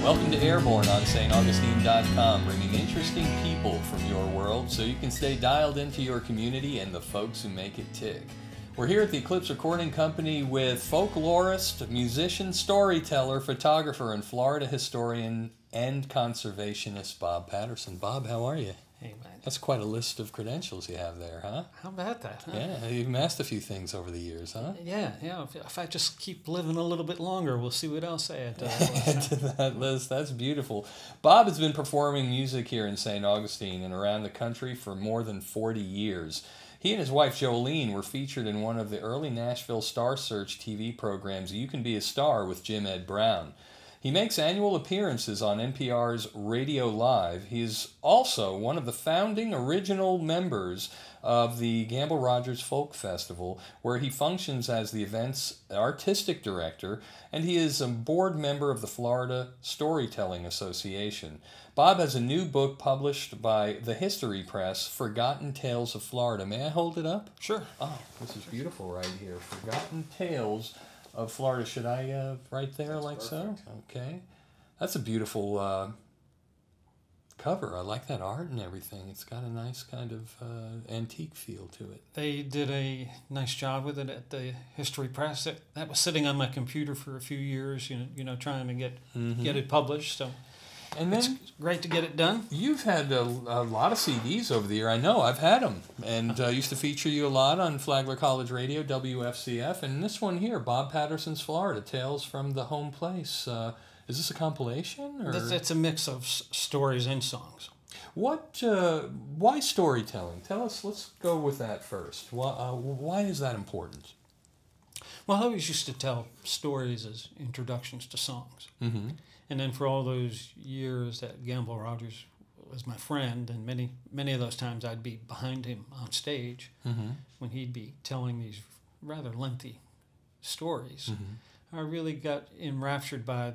Welcome to Airborne on staugustine.com, bringing interesting people from your world so you can stay dialed into your community and the folks who make it tick. We're here at the Eclipse Recording Company with folklorist, musician, storyteller, photographer, and Florida historian and conservationist Bob Patterson. Bob, how are you? Hey, man. That's quite a list of credentials you have there, huh? How about that, huh? Yeah, you've amassed a few things over the years, huh? Yeah. If I just keep living a little bit longer, we'll see what else I add to that list. Add to that list. That's beautiful. Bob has been performing music here in St. Augustine and around the country for more than 40 years. He and his wife Jolene were featured in one of the early Nashville Star Search TV programs, You Can Be a Star with Jim Ed Brown. He makes annual appearances on NPR's Radio Live. He is also one of the founding original members of the Gamble Rogers Folk Festival, where he functions as the event's artistic director, and he is a board member of the Florida Storytelling Association. Bob has a new book published by the History Press, Forgotten Tales of Florida. May I hold it up? Sure. Oh, this is beautiful right here. Forgotten Tales of Florida. Should I right there? That's like perfect. So? Okay. That's a beautiful cover. I like that art and everything. It's got a nice kind of antique feel to it. They did a nice job with it at the History Press. That was sitting on my computer for a few years, you know, trying to get it published. So and then it's great to get it done. You've had a lot of CDs over the year. I know. I've had them. And used to feature you a lot on Flagler College Radio, WFCF. And this one here, Bob Patterson's Florida, Tales from the Home Place. Is this a compilation? Or? It's a mix of stories and songs. Why storytelling? Tell us, let's go with that first. Why is that important? Well, I always used to tell stories as introductions to songs. Mm-hmm. And then for all those years that Gamble Rogers was my friend, and many of those times I'd be behind him on stage when he'd be telling these rather lengthy stories. I really got enraptured by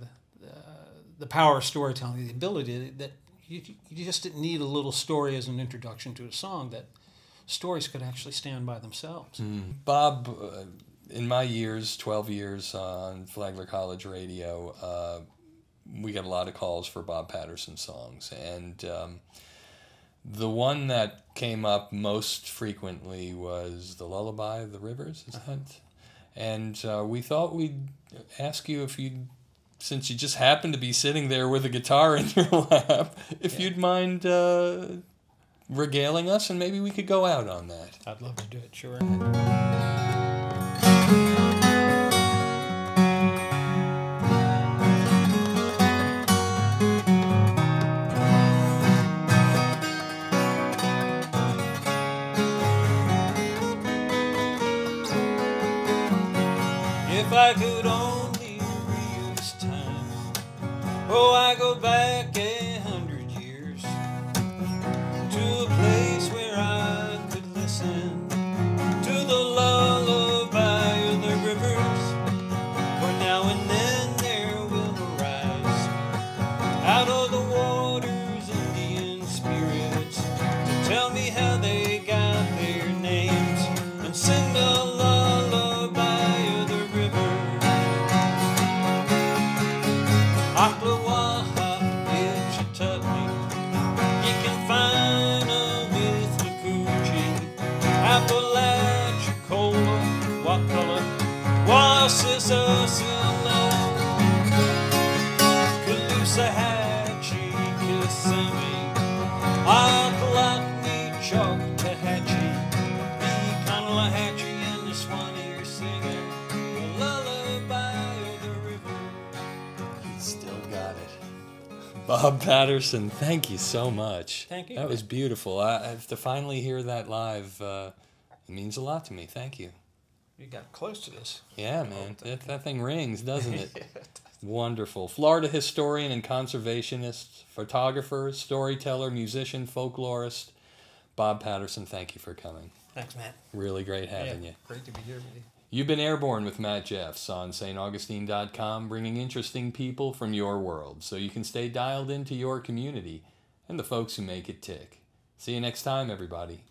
the power of storytelling, the ability that you just didn't need a little story as an introduction to a song, that stories could actually stand by themselves. Bob, in my years, 12 years on Flagler College Radio, we got a lot of calls for Bob Patterson songs, and the one that came up most frequently was the Lullaby of the Rivers, is that? And we thought we'd ask you if you'd, since you just happened to be sitting there with a guitar in your lap, if you'd mind regaling us, and maybe we could go out on that. I'd love to do it, sure. If I could only reuse time, oh, I go back 100 years to a place where I could listen to the lullaby of the rivers. For now and then there will arise out of the waters Indian spirits to tell me how they got their names and sing the lullaby. Bob Patterson, thank you so much. Thank you. That was beautiful. To finally hear that live, it means a lot to me. Thank you. You got close to this. Yeah, man. That thing rings, doesn't it? Wonderful. Florida historian and conservationist, photographer, storyteller, musician, folklorist, Bob Patterson, thank you for coming. Thanks, Matt. Really great having you. Great to be here with you. You've been Airborne with Matt Jeffs on staugustine.com, bringing interesting people from your world so you can stay dialed into your community and the folks who make it tick. See you next time, everybody.